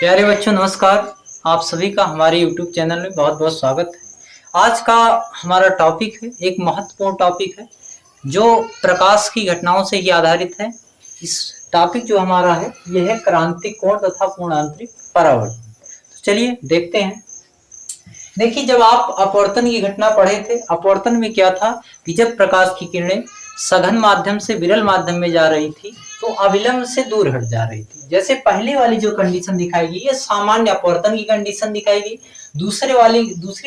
प्यारे बच्चों नमस्कार। आप सभी का हमारे YouTube चैनल में बहुत बहुत स्वागत है। आज का हमारा टॉपिक है, एक महत्वपूर्ण टॉपिक है जो प्रकाश की घटनाओं से ही आधारित है। इस टॉपिक जो हमारा है यह है क्रांतिक कोण तथा पूर्णांतरिक परावर्तन। तो चलिए देखते हैं। देखिए, जब आप अपवर्तन की घटना पढ़े थे, अपवर्तन में क्या था कि जब प्रकाश की किरणें सघन माध्यम से विरल माध्यम में जा रही थी तो अविलंब से दूर हट जा रही थी। जैसे पहले वाली जो कंडीशन दिखाई गई ये सामान्य अपवर्तन की कंडीशन दिखाई गई, दूसरी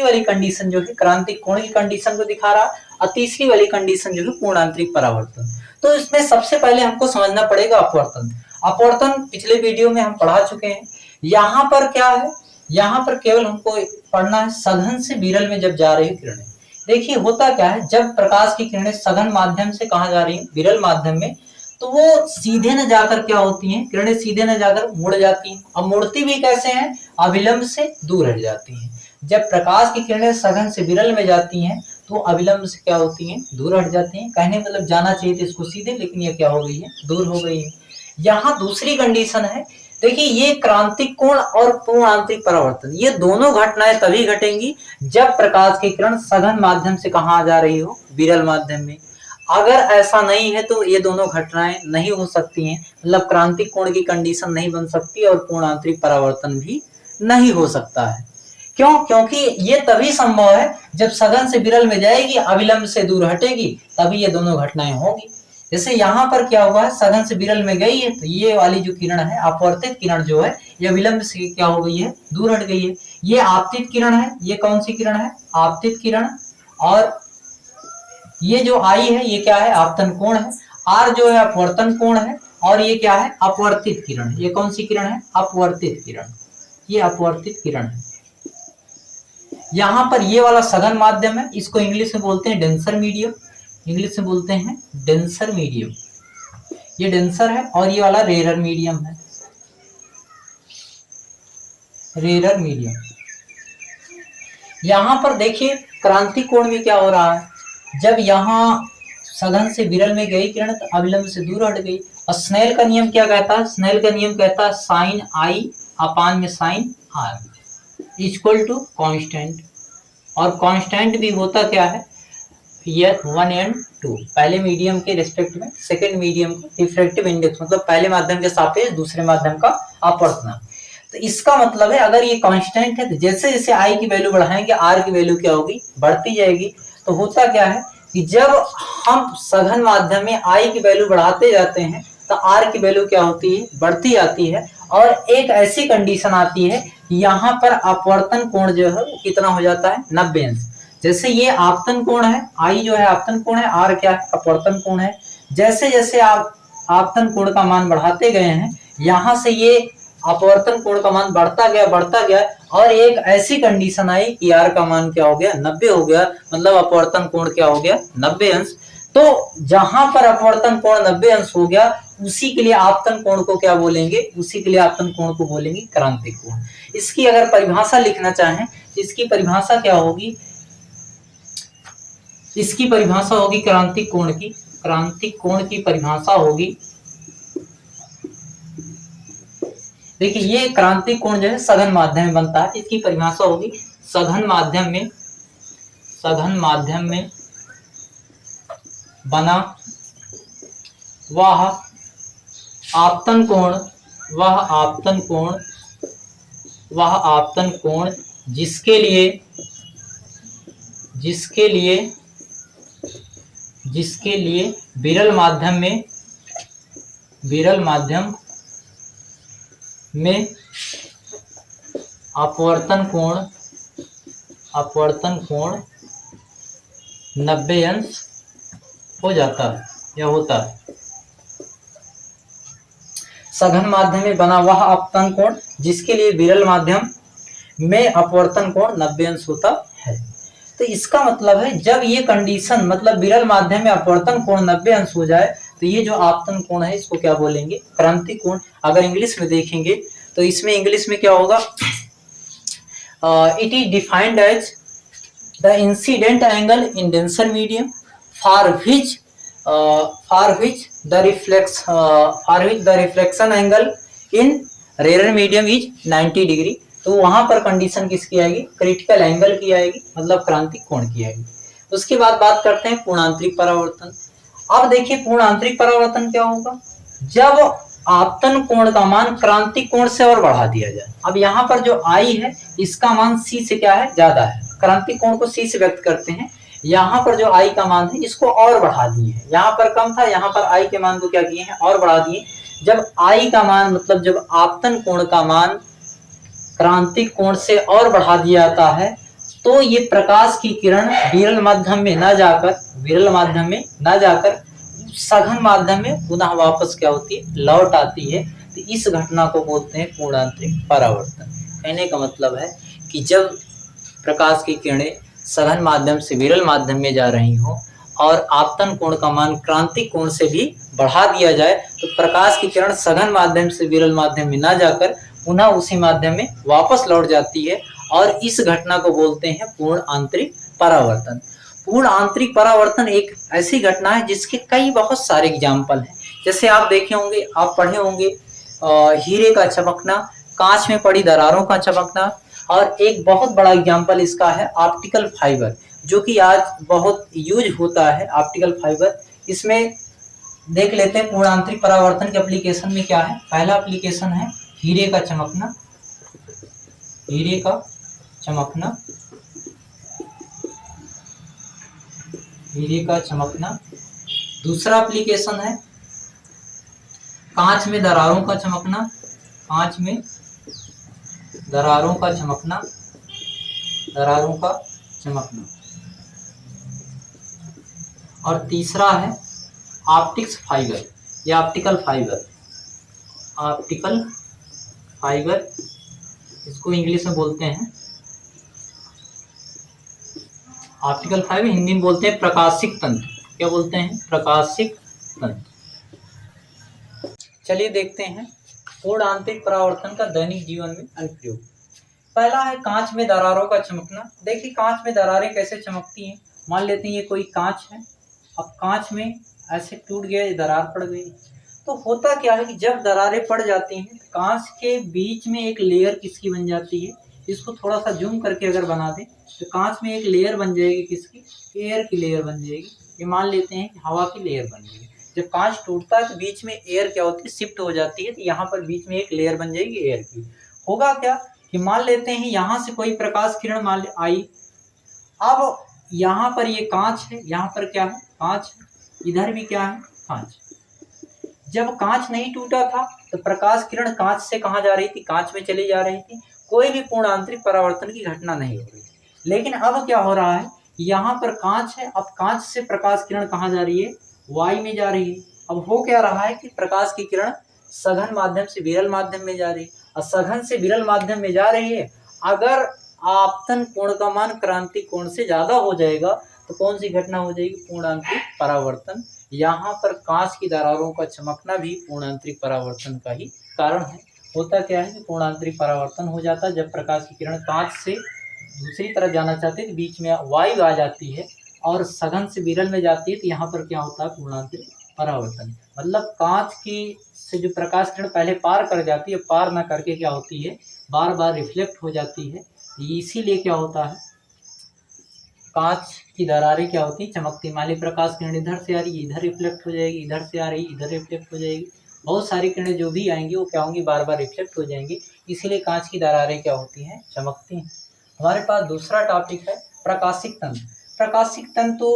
वाली कंडीशन जो है क्रांतिक कोण की कंडीशन को दिखा रहा, और तीसरी वाली कंडीशन जो है पूर्णांतरिक परावर्तन। तो इसमें सबसे पहले हमको समझना पड़ेगा अपवर्तन। अपवर्तन पिछले वीडियो में हम पढ़ा चुके हैं। यहाँ पर क्या है, यहाँ पर केवल हमको पढ़ना है सघन से विरल में जब जा रही किरणें। देखिए होता क्या है, जब प्रकाश की किरणें सघन माध्यम से कहाँ जा रही है, विरल माध्यम में, तो वो सीधे न जाकर क्या होती हैं, किरणें सीधे न जाकर मुड़ जाती हैं। अब मुड़ती भी कैसे हैं, अविलंब से दूर हट जाती हैं। जब प्रकाश की किरणें सघन से विरल में जाती हैं तो अविलंब से क्या होती हैं, दूर हट जाती हैं। कहने मतलब जाना चाहिए था इसको सीधे, लेकिन ये क्या हो गई है, दूर हो गई है। यहाँ दूसरी कंडीशन है, देखिए ये क्रांतिक कोण और पूर्णांतरिक परावर्तन, ये दोनों घटनाएं तभी घटेंगी जब प्रकाश की किरण सघन माध्यम से कहाँ जा रही हो, विरल माध्यम में। अगर ऐसा नहीं है तो ये दोनों घटनाएं नहीं हो सकती हैं, मतलब क्रांतिक कोण की कंडीशन नहीं बन सकती और पूर्णांतरिक परावर्तन भी नहीं हो सकता है। क्यों? क्योंकि ये तभी संभव है जब सघन से विरल में जाएगी, अविलंब से दूर हटेगी, तभी ये दोनों घटनाएं होगी। जैसे यहाँ पर क्या हुआ है, सघन से विरल में गई है तो ये वाली जो किरण है, अपवर्तित किरण जो है, ये विलंब से क्या हो गई है, दूर हट गई है। ये आपतित किरण है, ये कौन सी किरण है, आपतित किरण। और ये जो आई है ये क्या है, आपतन कोण है। आर जो है अपवर्तन कोण है, और ये क्या है, अपवर्तित किरण। ये कौन सी किरण है, अपवर्तित किरण, ये अपवर्तित किरण है। यहाँ पर ये वाला सघन माध्यम है, इसको इंग्लिश में बोलते हैं डेंसर मीडियम, इंग्लिश में बोलते हैं डेंसर मीडियम। ये डेंसर है और ये वाला रेरर मीडियम है, रेरर मीडियम। यहाँ पर देखिए क्रांतिक कोण में क्या हो रहा है, जब यहाँ सघन से विरल में गई किरण तो अविलंब से दूर हट गई। और स्नेल का नियम क्या कहता है, स्नेल का नियम कहता है साइन आई अपान में sine r equal to constant. और कांस्टेंट भी होता क्या है, ये 1 and 2, पहले मीडियम के रिस्पेक्ट में सेकंड मीडियम का रिफ्रैक्टिव इंडेक्स, मतलब पहले माध्यम के सापेक्ष दूसरे माध्यम का अपवर्तन। तो इसका मतलब है अगर ये कांस्टेंट है तो जैसे जैसे आई की वैल्यू बढ़ाएंगे आर की वैल्यू क्या होगी, बढ़ती जाएगी। तो होता क्या है कि जब हम सघन माध्यम में आई की वैल्यू बढ़ाते जाते हैं तो आर की वैल्यू क्या होती है, बढ़ती आती है। और एक ऐसी कंडीशन आती है यहाँ पर अपवर्तन कोण जो है वो कितना हो जाता है, 90 अंश। जैसे ये आपतन कोण है, आई जो है आपतन कोण है, आर क्या है, अपवर्तन कोण है। जैसे जैसे आप आपतन कोण का मान बढ़ाते गए हैं, यहाँ से ये अपवर्तन कोण का मान बढ़ता गया, और एक ऐसी कंडीशन आई कि आर का मान क्या हो गया, 90 हो गया, मतलब अपवर्तन कोण क्या हो गया, 90 अंश। तो जहां पर अपवर्तन कोण 90 अंश हो गया, उसी के लिए आपतन कोण को क्या बोलेंगे, उसी के लिए आपतन कोण को बोलेंगे क्रांतिक कोण। इसकी अगर परिभाषा लिखना चाहें तो इसकी परिभाषा क्या होगी, इसकी परिभाषा होगी क्रांतिक कोण की, क्रांतिक कोण की परिभाषा होगी। देखिए ये क्रांतिक कोण जो है सघन माध्यम में बनता है, इसकी परिभाषा होगी सघन माध्यम में बना वह आपतन कोण जिसके लिए विरल माध्यम में अपवर्तन कोण 90 अंश हो जाता है या होता है। सघन माध्यम में बना वह अपवर्तन कोण जिसके लिए विरल माध्यम में अपवर्तन कोण 90 अंश होता है। तो इसका मतलब है जब ये कंडीशन, मतलब विरल माध्यम में अपवर्तन कोण 90 अंश हो जाए तो ये जो आपतन कोण है इसको क्या बोलेंगे, क्रांतिक कोण। अगर इंग्लिश में देखेंगे तो इसमें इंग्लिश में क्या होगा, it is defined as the incident angle in denser medium for which the reflection angle in rare medium is 90 degree, तो वहां पर कंडीशन किसकी आएगी, क्रिटिकल एंगल की आएगी, मतलब क्रांतिक कोण की आएगी। उसके बाद बात करते हैं पूर्ण आंतरिक परावर्तन। अब देखिए पूर्ण आंतरिक परावर्तन क्या होगा, जब आपतन कोण का मान क्रांतिक कोण से और बढ़ा दिया जाए। अब यहाँ पर जो आई है इसका मान सी से क्या है, ज्यादा है, क्रांतिक कोण को सी से व्यक्त करते हैं, यहाँ पर जो आई का मान है इसको और बढ़ा दिए हैं, यहाँ पर कम था, यहाँ पर आई के मान को क्या किए हैं, और बढ़ा दिए। जब आई का मान मतलब जब आपतन कोण का मान क्रांतिक कोण से और बढ़ा दिया जाता है, तो ये प्रकाश की किरण विरल माध्यम में न जाकर सघन माध्यम में पुनः वापस क्या होती है, लौट आती है। तो इस घटना को बोलते हैं पूर्ण आंतरिक परावर्तन। कहने का मतलब है कि जब प्रकाश की किरणें सघन माध्यम से विरल माध्यम में जा रही हो और आपतन कोण का मान क्रांतिक कोण से भी बढ़ा दिया जाए, तो प्रकाश की किरण सघन माध्यम से विरल माध्यम में न जाकर पुनः उसी माध्यम में वापस लौट जाती है, और इस घटना को बोलते हैं पूर्ण आंतरिक परावर्तन। पूर्ण आंतरिक परावर्तन एक ऐसी घटना है जिसके कई बहुत सारे एग्जाम्पल हैं। जैसे आप देखे होंगे, आप पढ़े होंगे हीरे का चमकना, कांच में पड़ी दरारों का चमकना, और एक बहुत बड़ा एग्जाम्पल इसका है ऑप्टिकल फाइबर, जो कि आज बहुत यूज होता है ऑप्टिकल फाइबर। इसमें देख लेते हैं पूर्ण आंतरिक परावर्तन के एप्लीकेशन में क्या है। पहला एप्लीकेशन है हीरे का चमकना, हीरे का चमकना, हीरे का चमकना। दूसरा एप्लीकेशन है कांच में दरारों का चमकना, कांच में दरारों का चमकना, दरारों का चमकना। और तीसरा है ऑप्टिक्स फाइबर या ऑप्टिकल फाइबर, ऑप्टिकल फाइबर इसको इंग्लिश में बोलते हैं ऑप्टिकल फाइबर, हिंदी में बोलते हैं प्रकाशिक तंतु। क्या बोलते हैं, प्रकाशिक तंतु। चलिए देखते हैं पूर्ण आंतरिक परावर्तन का दैनिक जीवन में अनुप्रयोग। पहला है कांच में दरारों का चमकना। देखिए कांच में दरारें कैसे चमकती हैं। मान लेते हैं ये कोई कांच है, अब कांच में ऐसे टूट गया, दरार पड़ गई, तो होता क्या है कि जब दरारें पड़ जाती हैं तो कांच के बीच में एक लेयर किसकी बन जाती है। इसको थोड़ा सा जूम करके अगर बना दें तो कांच में एक लेयर बन जाएगी, किसकी, एयर की लेयर बन जाएगी। ये मान लेते हैं कि हवा की लेयर बन गई। जब कांच टूटता है तो बीच में एयर क्या होती है, शिफ्ट हो जाती है, तो यहाँ पर बीच में एक लेयर बन जाएगी एयर की। होगा क्या कि मान लेते हैं यहाँ से कोई प्रकाश किरण मान आई, अब यहाँ पर ये कांच है, यहाँ पर क्या है, कांच है, इधर भी क्या है, कांच। जब कांच नहीं टूटा था तो प्रकाश किरण कांच से कहाँ जा रही थी, कांच में चली जा रही थी, कोई भी पूर्ण आंतरिक परावर्तन की घटना नहीं हो रही। लेकिन अब क्या हो रहा है, यहाँ पर कांच है, अब कांच से प्रकाश किरण कहाँ जा रही है, वाई में जा रही है। अब हो क्या रहा है कि प्रकाश की किरण सघन माध्यम से विरल माध्यम में जा रही है, और सघन से विरल माध्यम में जा रही है। अगर आपतन कोण का मान क्रांतिक कोण से ज्यादा हो जाएगा तो कौन सी घटना हो जाएगी, पूर्ण आंतरिक परावर्तन। यहाँ पर कांच की दरारों का चमकना भी पूर्ण आंतरिक परावर्तन का ही कारण है। होता क्या है कि पूर्ण आंतरिक परावर्तन हो जाता है जब प्रकाश की किरण कांच से दूसरी तरफ जाना चाहती है तो बीच में वायु आ जाती है और सघन से विरल में जाती है, तो यहाँ पर क्या होता है, पूर्ण आंतरिक परावर्तन। मतलब कांच की से जो प्रकाश किरण पहले पार कर जाती है, पार ना करके क्या होती है, बार बार रिफ्लेक्ट हो जाती है। इसीलिए क्या होता है, कांच की दरारें क्या होती है, चमकती। मान ली प्रकाश किरण इधर से आ रही है, इधर रिफ्लेक्ट हो जाएगी, इधर से आ रही है, इधर रिफ्लेक्ट हो जाएगी। बहुत सारी किरणें जो भी आएंगी वो क्या होंगी, बार बार रिफ्लेक्ट हो जाएंगी। इसीलिए कांच की दरारें क्या होती हैं, चमकती हैं। हमारे पास दूसरा टॉपिक है प्रकाशिक तंतु। प्रकाशिक तंतु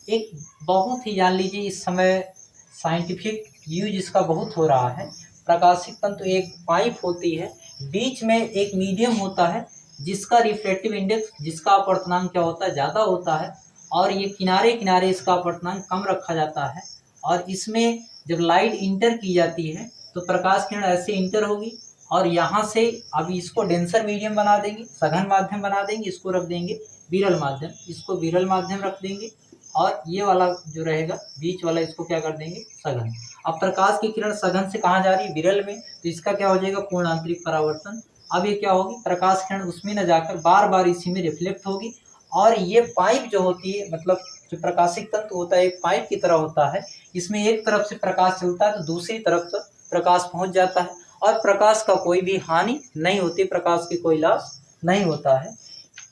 एक बहुत ही, जान लीजिए इस समय साइंटिफिक यूज इसका बहुत हो रहा है। प्रकाशिक तंतु एक पाइप होती है, बीच में एक मीडियम होता है जिसका रिफ्लेक्टिव इंडेक्स, जिसका अपवर्तनांक क्या होता है, ज़्यादा होता है, और ये किनारे किनारे इसका अपवर्तनांक कम रखा जाता है। और इसमें जब लाइट इंटर की जाती है तो प्रकाश किरण ऐसे इंटर होगी और यहाँ से अब इसको डेंसर मीडियम बना देंगे, सघन माध्यम बना देंगे, इसको रख देंगे विरल माध्यम, इसको विरल माध्यम रख देंगे, और ये वाला जो रहेगा बीच वाला इसको क्या कर देंगे, सघन। अब प्रकाश की किरण सघन से कहाँ जा रही है, विरल में, तो इसका क्या हो जाएगा, पूर्ण आंतरिक परावर्तन। अब ये क्या होगी, प्रकाश किरण उसमें न जाकर बार बार इसी में रिफ्लेक्ट होगी, और ये पाइप जो होती है, मतलब जो प्रकाशिक तंतु होता है एक पाइप की तरह होता है। इसमें एक तरफ से प्रकाश चलता है तो दूसरी तरफ तक प्रकाश पहुंच जाता है, और प्रकाश का कोई भी हानि नहीं होती, प्रकाश की कोई लॉस नहीं होता है।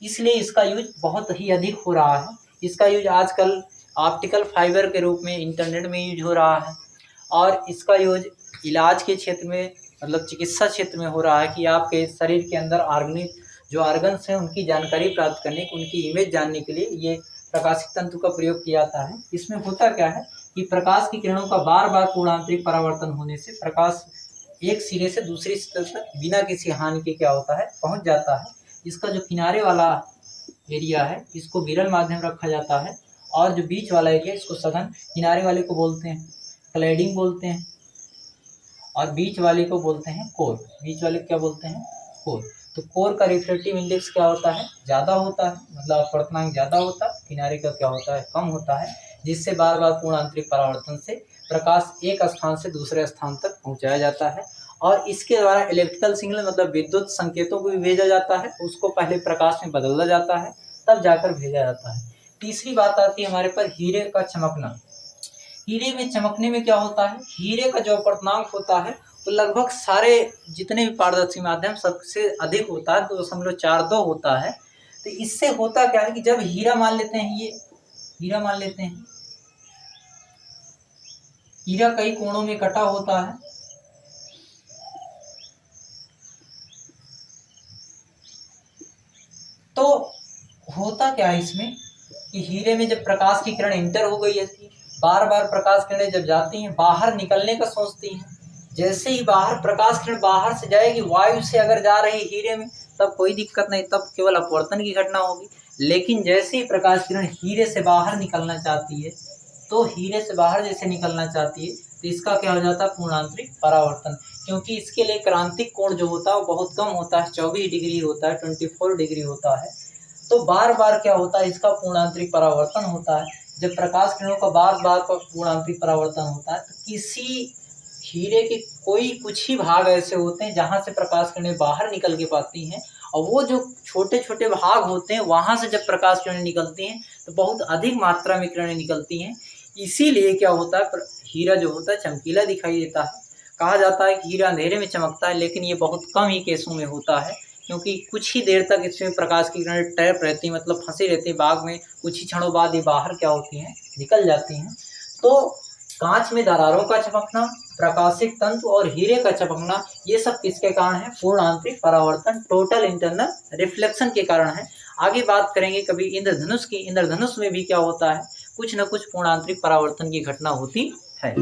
इसलिए इसका यूज बहुत ही अधिक हो रहा है। इसका यूज आजकल ऑप्टिकल फाइबर के रूप में इंटरनेट में यूज हो रहा है, और इसका यूज इलाज के क्षेत्र में मतलब चिकित्सा क्षेत्र में हो रहा है कि आपके शरीर के अंदर ऑर्गेनिक जो ऑर्गन्स हैं उनकी जानकारी प्राप्त करने, उनकी इमेज जानने के लिए ये प्रकाशिक तंतु का प्रयोग किया जाता है। इसमें होता क्या है कि प्रकाश की किरणों का बार बार पूर्णांतरिक परावर्तन होने से प्रकाश एक सिरे से दूसरे सिरे तक बिना किसी हानि के क्या होता है पहुंच जाता है। इसका जो किनारे वाला एरिया है इसको विरल माध्यम रखा जाता है, और जो बीच वाला एरिया इसको सघन किनारे वाले को बोलते हैं क्लैडिंग बोलते हैं, और बीच वाले को बोलते हैं कोर। बीच वाले को क्या बोलते हैं? कोर। तो कोर का रिफ्लेक्टिव इंडेक्स क्या होता है? ज़्यादा होता है, मतलब अपवर्तनांक ज़्यादा होता है। किनारे का क्या होता है? कम होता है, जिससे बार बार पूर्ण आंतरिक परावर्तन से प्रकाश एक स्थान से दूसरे स्थान तक पहुंचाया जाता है, और इसके द्वारा इलेक्ट्रिकल सिग्नल मतलब विद्युत संकेतों को भी भेजा जाता है। उसको पहले प्रकाश में बदला जाता है, तब जाकर भेजा जाता है। तीसरी बात आती है हमारे पर हीरे का चमकना। हीरे में चमकने में क्या होता है? हीरे का जो अपवर्तनांक होता है वो लगभग सारे जितने भी पारदर्शी माध्यम सबसे अधिक होता है, 2.42 होता है। तो इससे होता क्या है कि जब हीरा मान लेते हैं, ये हीरा मान लेते हैं, हीरा कई कोणों में कटा होता है, तो होता क्या है इसमें कि हीरे में जब प्रकाश की किरण इंटर हो गई है, बार बार प्रकाश किरणें जब जाती हैं बाहर निकलने का सोचती हैं, जैसे ही बाहर प्रकाश किरण बाहर से जाएगी, वायु से अगर जा रही हीरे में तब कोई दिक्कत नहीं, तब केवल अपवर्तन की घटना होगी। लेकिन जैसे ही प्रकाश किरण हीरे से बाहर निकलना चाहती है, तो हीरे से बाहर जैसे निकलना चाहती है तो इसका क्या हो जाता है? पूर्णांतरिक परावर्तन। क्योंकि इसके लिए क्रांतिक कोण जो होता है वो बहुत कम होता है, 24 डिग्री होता है, 24 डिग्री होता है। तो बार बार क्या होता है? इसका पूर्णांतरिक परावर्तन होता है। जब प्रकाश किरणों का बार बार पूर्णांतरिक परावर्तन होता है तो किसी हीरे के कोई कुछ ही भाग ऐसे होते हैं जहां से प्रकाश किरणें बाहर निकल के पाती हैं, और वो जो छोटे छोटे भाग होते हैं वहां से जब प्रकाश किरणें निकलती हैं तो बहुत अधिक मात्रा में किरणें निकलती हैं। इसीलिए क्या होता है? हीरा जो होता है चमकीला दिखाई देता है। कहा जाता है कि हीरा अंधेरे में चमकता है, लेकिन ये बहुत कम ही केसों में होता है, क्योंकि कुछ ही देर तक इसमें प्रकाश की किरणें ट्रैप रहती हैं, मतलब फंसी रहती है बाग में। कुछ ही क्षणों बाद ये बाहर क्या होती हैं? निकल जाती हैं। तो कांच में दरारों का चमकना, प्रकाशिक तंतु और हीरे का चमकना, ये सब किसके कारण है? पूर्ण आंतरिक परावर्तन, टोटल इंटरनल रिफ्लेक्शन के कारण है। आगे बात करेंगे कभी इंद्रधनुष की। इंद्रधनुष में भी क्या होता है? कुछ न कुछ पूर्ण आंतरिक परावर्तन की घटना होती है।